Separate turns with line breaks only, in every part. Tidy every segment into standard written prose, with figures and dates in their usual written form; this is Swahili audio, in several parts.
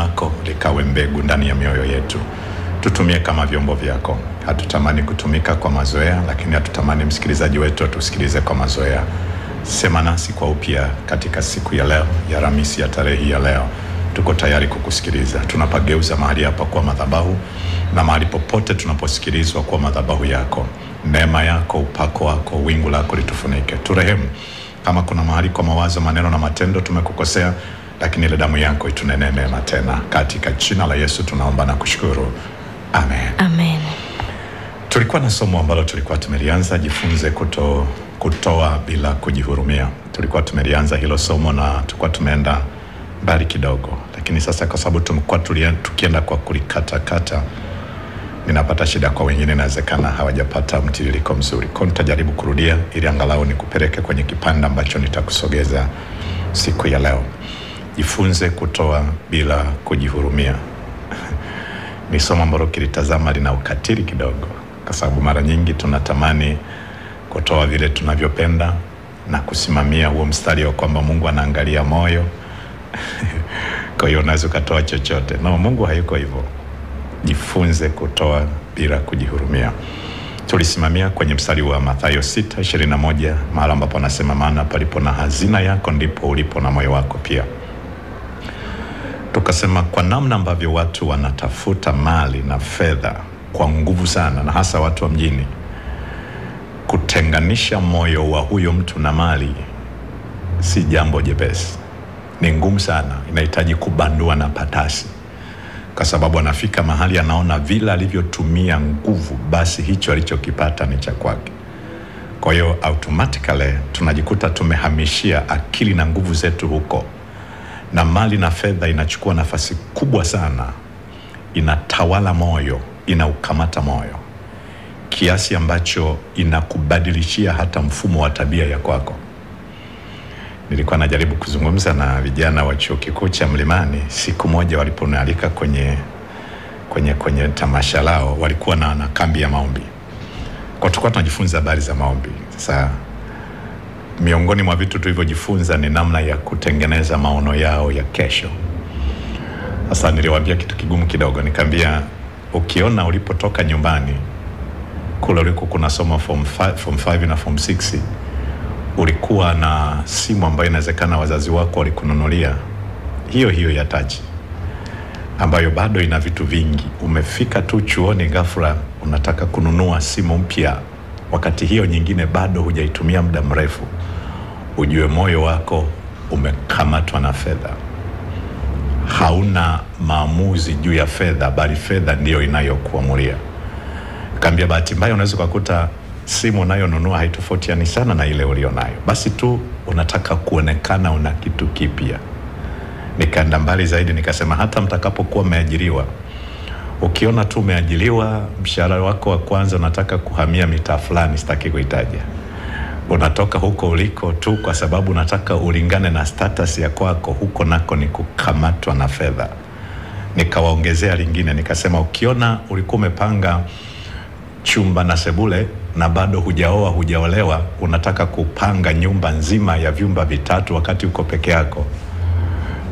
lako likawe mbegu ndani ya mioyo yetu. Tutumie kama vyombo vyako. Hatutamani kutumika kwa mazoea, lakini hatutamani msikilizaji wetu atusikilize kwa mazoea. Sema nasi kwa upya katika siku ya leo, ya Alhamisi ya tarehe ya leo. Tuko tayari kukusikiliza. Tunapageuza mahali hapa kwa madhabahu, na mahali popote tunaposikilizwa kwa madhabahu yako, neema yako, upako wako, wingu lako litufunike. Turehemu kama kuna mahali kwa mawazo, maneno na matendo tumekukosea, lakini ile damu yako itunenee mema tena. Katika jina la Yesu tunaomba na kushukuru. Amen.
Amen.
Tulikuwa na somo ambalo tulikuwa tumelianza, jifunze kutoa bila kujihurumia. Tulikuwa tumelianza hilo somo na tulikuwa tumeenda mbali kidogo, lakini sasa kwa sababu tumekuwa tukienda kwa kulikata, ninapata shida kwa wengine, inawezekana hawajapata mtiririko mzuri. Kwa nitajaribu kurudia ili angalau nikupeleke kwenye kipande ambacho nitakusogeza siku ya leo. Jifunze kutoa bila kujihurumia. Ni somo ambalo kilitazama lina ukatili kidogo, kwa sababu mara nyingi tunatamani kutoa vile tunavyopenda na kusimamia huo mstari wa kwamba Mungu anaangalia moyo. Kwa hiyo unaweza kutoa chochote. No, Mungu hayuko hivyo. Jifunze kutoa bila kujihurumia. Tulisimamia kwenye mstari wa Mathayo 6:21, mahali ambapo anasema, maana palipo na hazina yako ndipo ulipo na moyo wako pia. Tukasema kwa namna ambavyo watu wanatafuta mali na fedha kwa nguvu sana, na hasa watu wa mjini, kutenganisha moyo wa huyo mtu na mali si jambo jepesi. Ni ngumu sana, inahitaji kubandua na patasi, kwa sababu anafika mahali anaona vile alivyotumia nguvu, basi hicho alichokipata ni cha kwake. Kwa hiyo automatically tunajikuta tumehamishia akili na nguvu zetu huko, na mali na fedha inachukua nafasi kubwa sana, inatawala moyo, inaukamata moyo, kiasi ambacho inakubadilishia hata mfumo wa tabia ya kwako. Nilikuwa najaribu kuzungumza na vijana wa chuo kikuu cha Mlimani siku moja, waliponialika kwenye tamasha lao. Walikuwa na kambi ya maombi, kwa tulikuwa tunajifunza habari za maombi. Sasa miongoni mwa vitu tulivyojifunza ni namna ya kutengeneza maono yao ya kesho. Sasa niliwaambia kitu kigumu kidogo, nikamwambia ukiona ulipotoka nyumbani kule uliko kuna soma form 5 na form 6, ulikuwa na simu ambayo inawezekana wazazi wako walikununulia, hiyo ya touch, ambayo bado ina vitu vingi. Umefika tu chuoni ghafla unataka kununua simu mpya, wakati hiyo nyingine bado hujaitumia muda mrefu. Ujue moyo wako umekamatwa na fedha. Hauna maamuzi juu ya fedha, bali fedha ndiyo inayokuamulia. Kaambia bahati mbaya unaweza kukuta simu unayonunua haitofautiani sana na ile ulionayo, basi tu unataka kuonekana una kitu kipya. Nikaenda mbali zaidi, nikasema hata mtakapokuwa umeajiriwa, ukiona tu umeajiriwa, mshahara wako wa kwanza unataka kuhamia mitaa fulani, sitaki kuitaja, unatoka huko uliko tu kwa sababu unataka ulingane na status ya kwako, huko nako ni kukamatwa na fedha. Nikawaongezea lingine, nikasema ukiona ulikuwa umepanga chumba na sebule na bado hujaoa hujaolewa, unataka kupanga nyumba nzima ya vyumba vitatu wakati uko peke yako,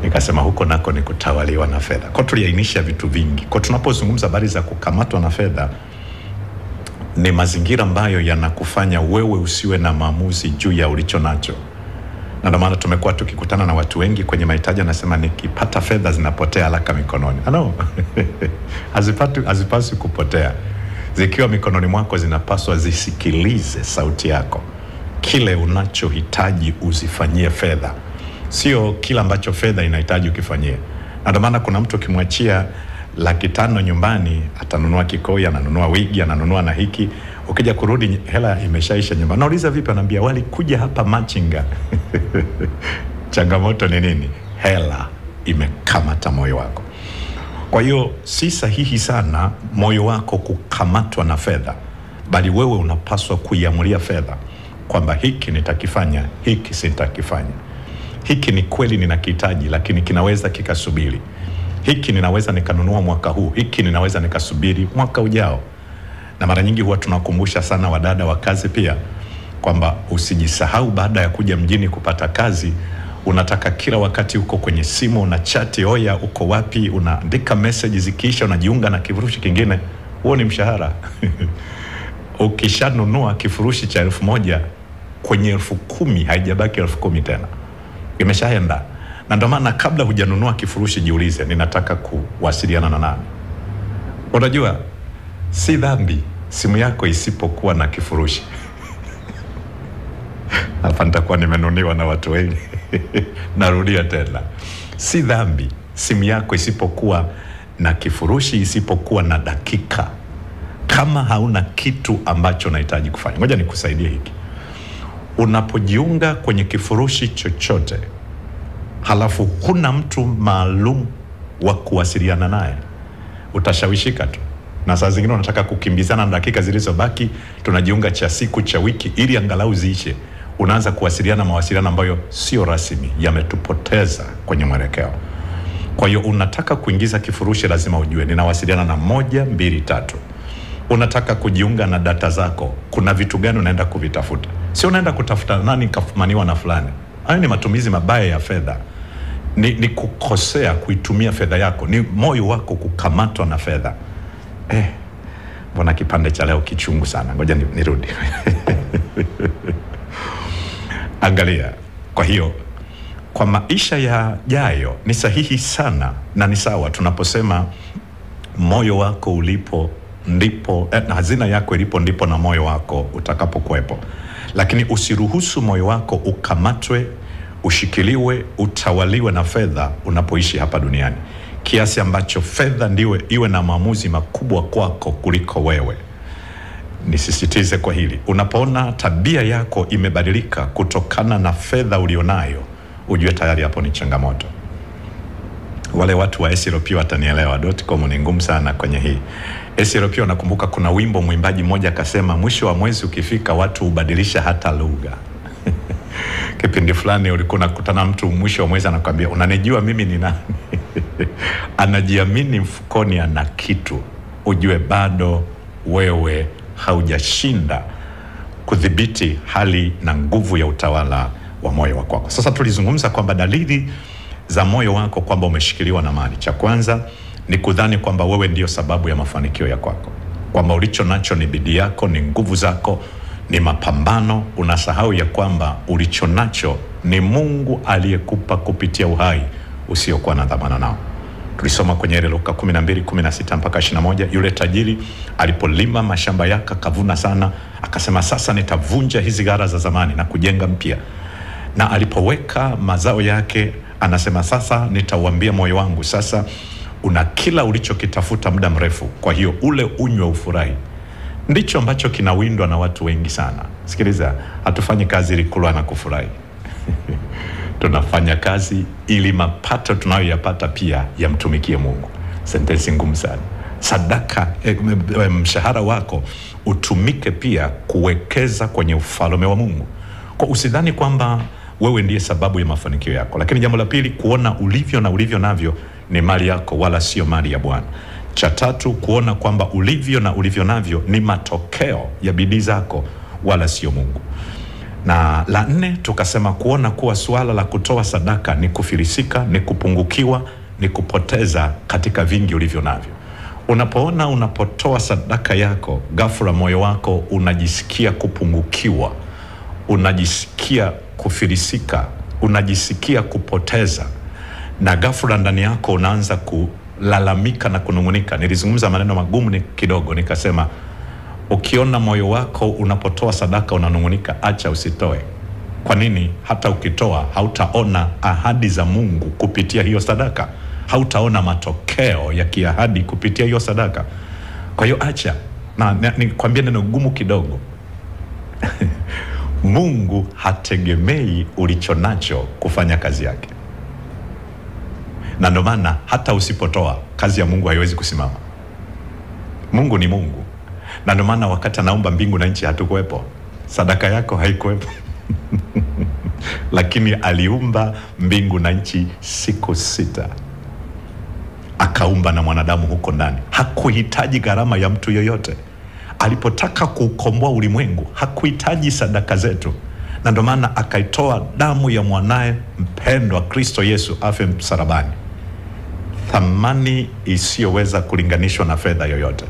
nikasema huko nako ni kutawaliwa na fedha. Kwa tuliainisha vitu vingi. Kwa tunapozungumza habari za kukamatwa na fedha, ni mazingira ambayo yanakufanya wewe usiwe na maamuzi juu ya ulicho nacho. Na ndio maana tumekuwa tukikutana na watu wengi kwenye mahitaji, anasema nikipata fedha zinapotea haraka mikononi. No. Hazipaswi kupotea. Zikiwa mikononi mwako zinapaswa zisikilize sauti yako. Kile unachohitaji uzifanyie fedha, sio kila ambacho fedha inahitaji ukifanyie. Na ndio maana kuna mtu ukimwachia 500,000 nyumbani, atanunua kikoi, ananunua wigi, ananunua na hiki, ukija kurudi hela imeshaisha nyumbani. Nauliza vipi? Anambia walikuja hapa machinga. Changamoto ni nini? Hela imekamata moyo wako. Kwa hiyo si sahihi sana moyo wako kukamatwa na fedha, bali wewe unapaswa kuiamulia fedha kwamba hiki nitakifanya, hiki sitakifanya. Hiki ni kweli ninakihitaji, lakini kinaweza kikasubiri. Hiki ninaweza nikanunua mwaka huu, hiki ninaweza nikasubiri mwaka ujao. Na mara nyingi huwa tunakumbusha sana wadada wa kazi pia kwamba usijisahau baada ya kuja mjini kupata kazi unataka kila wakati uko kwenye simu, una chati, oya uko wapi, unaandika message, zikiisha unajiunga na kifurushi kingine, huo ni mshahara. Ukishanunua kifurushi cha 1,000 kwenye 10,000 haijabaki 10,000 tena, imeshaenda. Na ndio maana kabla hujanunua kifurushi jiulize, ninataka kuwasiliana na nani? Unajua si dhambi simu yako isipokuwa na kifurushi. Hapa nitakuwa nimenuniwa na watu wengi. Narudia tena, si dhambi simu yako isipokuwa na kifurushi, isipokuwa na dakika, kama hauna kitu ambacho unahitaji kufanya. Ngoja nikusaidie hiki. Unapojiunga kwenye kifurushi chochote halafu huna mtu maalum wa kuwasiliana naye, utashawishika tu. Na saa zingine unataka kukimbizana na dakika zilizobaki, tunajiunga cha siku, cha wiki, ili angalau ziishe. Unaanza kuwasiliana mawasiliano ambayo sio rasmi, yametupoteza kwenye mwelekeo. Kwa hiyo unataka kuingiza kifurushi, lazima ujue ninawasiliana na 1, 2, 3. Unataka kujiunga na data zako, kuna vitu gani unaenda kuvitafuta? Sio unaenda kutafuta nani kafumaniwa na fulani. Hayo ni matumizi mabaya ya fedha. Ni kukosea kuitumia fedha yako, ni moyo wako kukamatwa na fedha. Mbona kipande cha leo kichungu sana, ngoja nirudi. Angalia, kwa hiyo kwa maisha yajayo ni sahihi sana na ni sawa tunaposema moyo wako ulipo ndipo, hazina yako ilipo ndipo na moyo wako utakapokuwepo. Lakini usiruhusu moyo wako ukamatwe, ushikiliwe, utawaliwe na fedha unapoishi hapa duniani, kiasi ambacho fedha ndiwe iwe na maamuzi makubwa kwako kuliko wewe. Nisisitize kwa hili, unapoona tabia yako imebadilika kutokana na fedha ulionayo, ujue tayari hapo ni changamoto. Wale watu wa SLP watanielewa, .com ni ngumu sana kwenye hii. SLP nakumbuka kuna wimbo mwimbaji mmoja akasema, mwisho wa mwezi ukifika watu hubadilisha hata lugha. Kipindi fulani ulikuwa unakutana mtu mwisho wa mwezi anakuambia, unanijua mimi ni nani? Anajiamini mfukoni ana kitu, ujue bado wewe haujashinda kudhibiti hali na nguvu ya utawala wa moyo wako. Sasa tulizungumza kwamba dalili za moyo wako kwamba umeshikiliwa na mali. Cha kwanza ni kudhani kwamba wewe ndio sababu ya mafanikio ya kwako, kwamba ulicho nacho ni bidii yako, ni nguvu zako, ni mapambano. Unasahau ya kwamba ulicho nacho ni Mungu aliyekupa kupitia uhai usiokuwa na dhamana nao. Tulisoma kwenye Luka 12:16 mpaka 21, yule tajiri alipolima mashamba yake akavuna sana, akasema sasa nitavunja hizi gara za zamani na kujenga mpya. Na alipoweka mazao yake anasema sasa nitauambia moyo wangu, sasa una kila ulichokitafuta muda mrefu, kwa hiyo ule unywe ufurahi. Ndicho ambacho kinawindwa na watu wengi sana. Sikiliza, hatufanyi kazi ili kula na kufurahi. Tunafanya kazi ili mapato tunayoyapata pia yamtumikie Mungu. Sentensi ngumu sana. Sadaka, mshahara wako utumike pia kuwekeza kwenye ufalme wa Mungu. Kwa usidhani kwamba wewe ndiye sababu ya mafanikio yako. Lakini jambo la pili, kuona ulivyo na ulivyo navyo ni mali yako wala sio mali ya Bwana. Cha tatu, kuona kwamba ulivyo na ulivyo navyo ni matokeo ya bidii zako wala sio Mungu. Na la nne tukasema kuona kuwa suala la kutoa sadaka ni kufilisika, ni kupungukiwa, ni kupoteza katika vingi ulivyo navyo. Unapoona unapotoa sadaka yako, ghafla moyo wako unajisikia kupungukiwa, unajisikia kufilisika, unajisikia kupoteza, na ghafla ndani yako unaanza kulalamika na kunungunika. Nilizungumza maneno magumu kidogo, nikasema ukiona moyo wako unapotoa sadaka unanungunika, acha usitoe. Kwa nini? Hata ukitoa hautaona ahadi za Mungu kupitia hiyo sadaka, hautaona matokeo ya kiahadi kupitia hiyo sadaka. Kwa hiyo acha. Na nikwambie neno gumu kidogo. Mungu hategemei ulicho nacho kufanya kazi yake. Na ndio maana hata usipotoa, kazi ya Mungu haiwezi kusimama. Mungu ni Mungu. Na ndio maana wakati anaumba mbingu na nchi hatukuwepo, sadaka yako haikuwepo. Lakini aliumba mbingu na nchi siku 6. Akaumba na mwanadamu huko ndani. Hakuhitaji gharama ya mtu yoyote. Alipotaka kukomboa ulimwengu, hakuhitaji sadaka zetu. na ndio maana akaitoa damu ya mwanae mpendwa Kristo Yesu afe msalabani, thamani isiyoweza kulinganishwa na fedha yoyote.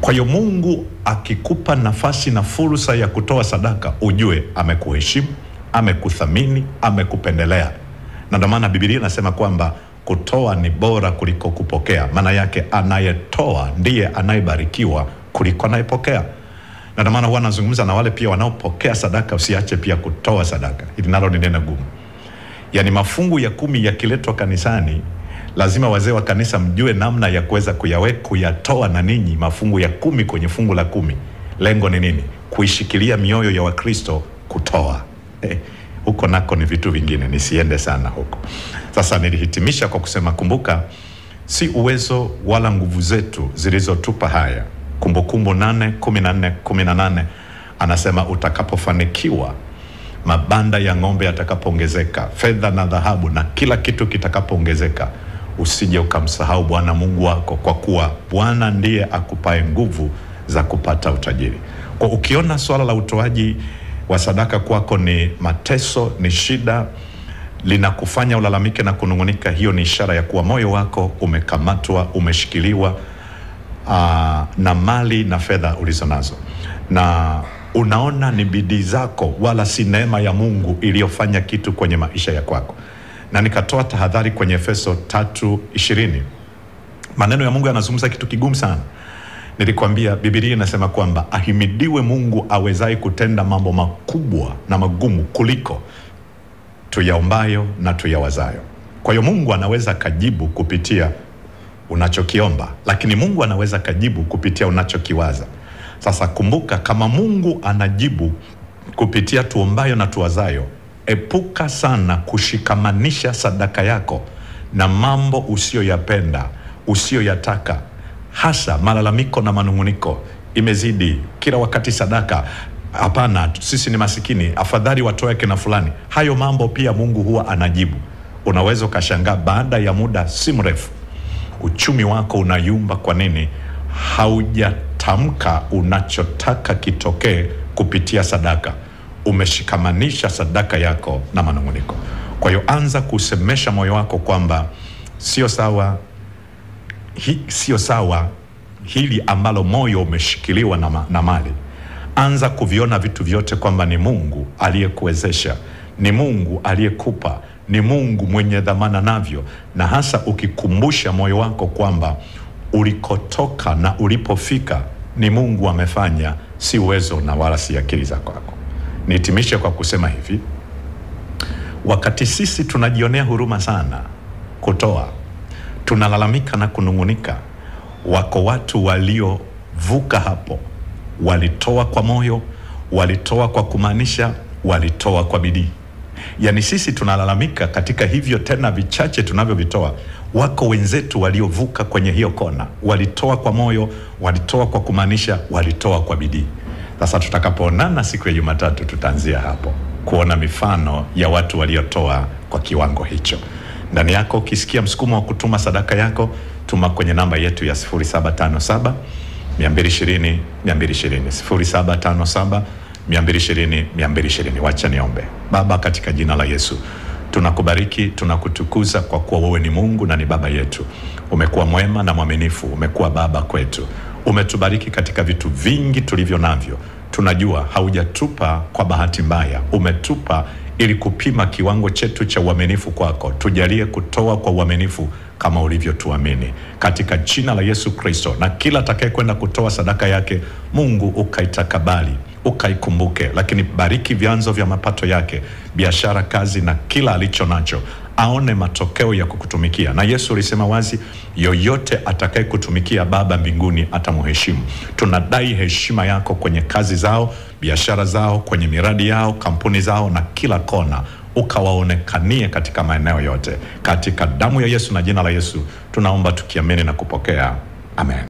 Kwa hiyo Mungu akikupa nafasi na fursa ya kutoa sadaka, ujue amekuheshimu, amekuthamini, amekupendelea. Na ndio maana Biblia inasema kwamba kutoa ni bora kuliko kupokea. Maana yake anayetoa ndiye anayebarikiwa kuliko anayepokea. Na ndio maana huwa nazungumza na wale pia wanaopokea sadaka, usiache pia kutoa sadaka. Hili nalo ni neno gumu. Yaani mafungu ya 10 yakiletwa kanisani, lazima wazee wa kanisa mjue namna ya kuweza kuyatoa na ninyi mafungu ya 10 kwenye fungu la 10. Lengo ni nini? Kuishikilia mioyo ya Wakristo kutoa. Huko nako ni vitu vingine, nisiende sana huko. Sasa nilihitimisha kwa kusema, kumbuka, si uwezo wala nguvu zetu zilizotupa haya. Kumbukumbu 8:14-18 anasema, utakapofanikiwa, mabanda ya ng'ombe yatakapoongezeka, fedha na dhahabu na kila kitu kitakapoongezeka, usije ukamsahau Bwana Mungu wako, kwa kuwa Bwana ndiye akupae nguvu za kupata utajiri. Kwa ukiona swala la utoaji wa sadaka kwako ni mateso, ni shida, linakufanya ulalamike na kunungunika, hiyo ni ishara ya kuwa moyo wako umekamatwa, umeshikiliwa na mali na fedha ulizonazo, na unaona ni bidii zako wala si neema ya Mungu iliyofanya kitu kwenye maisha ya kwako. Na nikatoa tahadhari kwenye Efeso 3:20. Maneno ya Mungu yanazungumza kitu kigumu sana. Nilikwambia Biblia inasema kwamba ahimidiwe Mungu awezaye kutenda mambo makubwa na magumu kuliko tuyaombayo na tuyawazayo. Kwa hiyo Mungu anaweza kajibu kupitia unachokiomba, lakini Mungu anaweza kajibu kupitia unachokiwaza. Sasa kumbuka, kama Mungu anajibu kupitia tuombayo na tuwazayo, epuka sana kushikamanisha sadaka yako na mambo usiyoyapenda, usiyoyataka, hasa malalamiko na manunguniko. Imezidi kila wakati sadaka, hapana, sisi ni masikini, afadhali watoe kina fulani. Hayo mambo pia Mungu huwa anajibu. Unaweza ukashangaa baada ya muda si mrefu uchumi wako unayumba. Kwa nini? Haujatamka unachotaka kitokee kupitia sadaka. Umeshikamanisha sadaka yako na manunguniko. Kwa hiyo anza kusemesha moyo wako kwamba sio sawa hili ambalo moyo umeshikiliwa na mali. Anza kuviona vitu vyote kwamba ni Mungu aliyekuwezesha, ni Mungu aliyekupa, ni Mungu mwenye dhamana navyo, na hasa ukikumbusha moyo wako kwamba ulikotoka na ulipofika ni Mungu amefanya, si uwezo na wala si akili zako. Nihitimishe kwa kusema hivi, wakati sisi tunajionea huruma sana kutoa, tunalalamika na kunungunika, wako watu waliovuka hapo, walitoa kwa moyo, walitoa kwa kumaanisha, walitoa kwa bidii. Yaani sisi tunalalamika katika hivyo tena vichache tunavyovitoa, wako wenzetu waliovuka kwenye hiyo kona, walitoa kwa moyo, walitoa kwa kumaanisha, walitoa kwa bidii. Sasa tutakapoonana siku ya Jumatatu, tutaanzia hapo kuona mifano ya watu waliotoa kwa kiwango hicho. Ndani yako ukisikia msukumo wa kutuma sadaka yako, tuma kwenye namba yetu ya 0757 220 220, 0757 220 220. Wacha niombe. Baba, katika jina la Yesu, tunakubariki, tunakutukuza kwa kuwa wewe ni Mungu na ni baba yetu. Umekuwa mwema na mwaminifu, umekuwa baba kwetu. Umetubariki katika vitu vingi tulivyo navyo. Tunajua haujatupa kwa bahati mbaya, umetupa ili kupima kiwango chetu cha uaminifu kwako. Tujalie kutoa kwa uaminifu kama ulivyotuamini, katika jina la Yesu Kristo. Na kila atakaye kwenda kutoa sadaka yake, Mungu ukaitakabali, ukaikumbuke, lakini bariki vyanzo vya mapato yake, biashara, kazi na kila alicho nacho, aone matokeo ya kukutumikia. Na Yesu alisema wazi, yoyote atakaye kutumikia Baba mbinguni atamheshimu. Tunadai heshima yako kwenye kazi zao, biashara zao, kwenye miradi yao, kampuni zao na kila kona. Ukawaonekanie katika maeneo yote, katika damu ya Yesu na jina la Yesu tunaomba tukiamini na kupokea, amen.